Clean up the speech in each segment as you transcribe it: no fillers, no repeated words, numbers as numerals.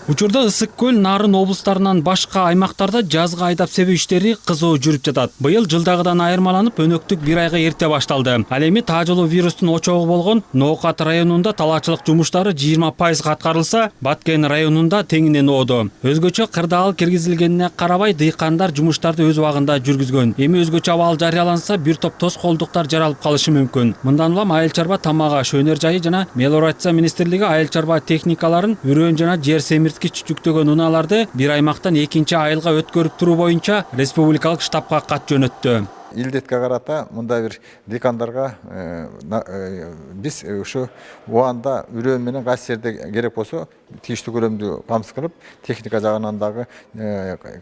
Учурда Ысык көл, Нарын облустарынан башка аймактарда жазгы айдап себүү иштери кызуу жүрүп жатат. Быйыл жылдагыдан айырмаланып, өнөктүк бир айга эрте башталды. Ал эми таажылуу вирустун очогу болгон Ноокат районунда талаачылык жумуштары 20% аткарылса, Баткен районунда теңинен ооду. Өзгөчө кырдаал киргизилгенине карабай, дыйкандар жумуштарды өз убагында жүргүзгөн. Эми өзгөчө абал жарыяланса, бир топ тоскоолдуктар жаралып калышы мүмкүн. Мындан улам айыл чарба тамак аш, өнөр жайы жана мелиорация министрлиги айыл чарба техникаларын үрөөн жана жер семирткич жүктөгөн унааларды бир аймактан экинчи айылга өткөрүп туруу боюнча республикалык штабка кат жөнөттү. Илдетке карата мындай бир дыйкандарга биз ушу убагында үрөөн менен кайсы жерде керек болсо тийиштүү көлөмдү камсыз кылып, техника жагынан дагы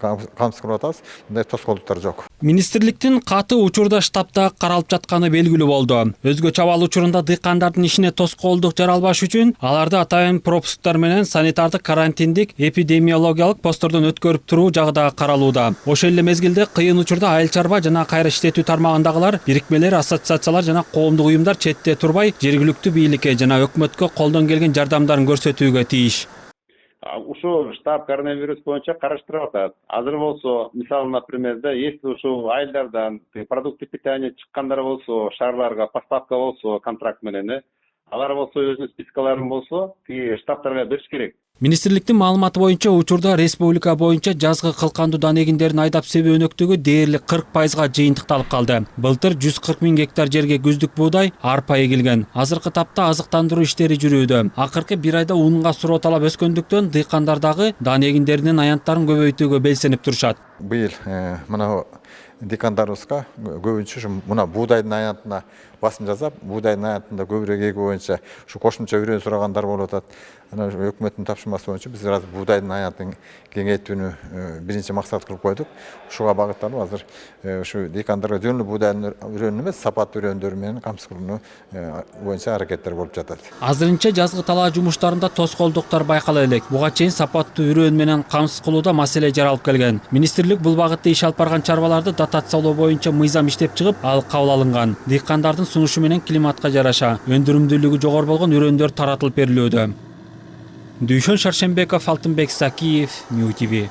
камсыз кылып атабыз. Мындай тоскоолдуктар жок. Министрликтин каты учурда штабта каралып жатканы белгилүү болду. Өзгөчө абал учурунда дыйкандардын ишине тоскоолдук жаралбаш үчүн аларды атайын пропусктар менен санитардык карантиндик эпидемиологиялык посттордон өткөрүп туруу жагы да каралууда. Ошол эле мезгилде кыйын учурда айыл чарба жана кайра иштетүү тармагындагылар, бирикмелер, ассоциациялар жана коомдук уюмдар четте турбай жергиликтүү бийликке жана өкмөткө колдон келген жардамдарын көрсөтүүгө тийиш. Ушу штаб коронавирус боюнча караштырып атат. Азыр болсо, мисалы, например, если ушу айылдардан продукты питания чыккандар болсо, шаарларга поставка болсо, контракт менен, алар болсо өзүнүн спискаларын болсо, штабтарга бериш керек. Министрликтин маалыматы боюнча учурда республика боюнча жазгы кылкандуу дан эгиндерин айдап себүү өнөктүгү дээрлик 40%га жыйынтыкталып калды. Былтыр 140 000 гектар жерге күздүк буудай, арпа эгилген. Азыркы тапта азыктандыруу иштери жүрүүдө. Акыркы бир айда унга суроо талап өскөндүктөн дыйкандар дагы дан эгиндеринин аянттарын көбөйтүүгө белсенип турушат. Быйыл мына дыйкандарыбызга көбүнчө мына буудайдын аянтына басым жасап, буудайдын аянтында көбүрөөк эгүү боюнча ушу кошумча үрөөн сурагандар болуп атат. Ana hökümetin tapşırması boyunca biz biraz buğdayın hayatını kengeytүүnü birinci maksat kılıp koyduk. Şuğa bağıtlanıp hazır şu diykandarga жөнlü buğdayın ürünü эмес, сапаттуу ürünдөр менен камсыз кылуу боюнча аракеттер болуп жатат. Азырынча жазгы талаа жумуштарында тоскоолдуктар байкала элек. Буга чейин сапаттуу ürөөн менен камсыз кылууда маселе жаралып келген. Министрлик бул багытта иш алып барган чарбаларды дотациялоо боюнча мыйзам иштеп чыгып, ал кабыл алынган. Дыйкандардын сунушу менен климатка жараша өндүрүмдүүлүгү жогору болгон ürөндөр таратылып берилүүдө. Дүйшөн Шаршембеков, Алтынбек Сакиев, Нью ТВ.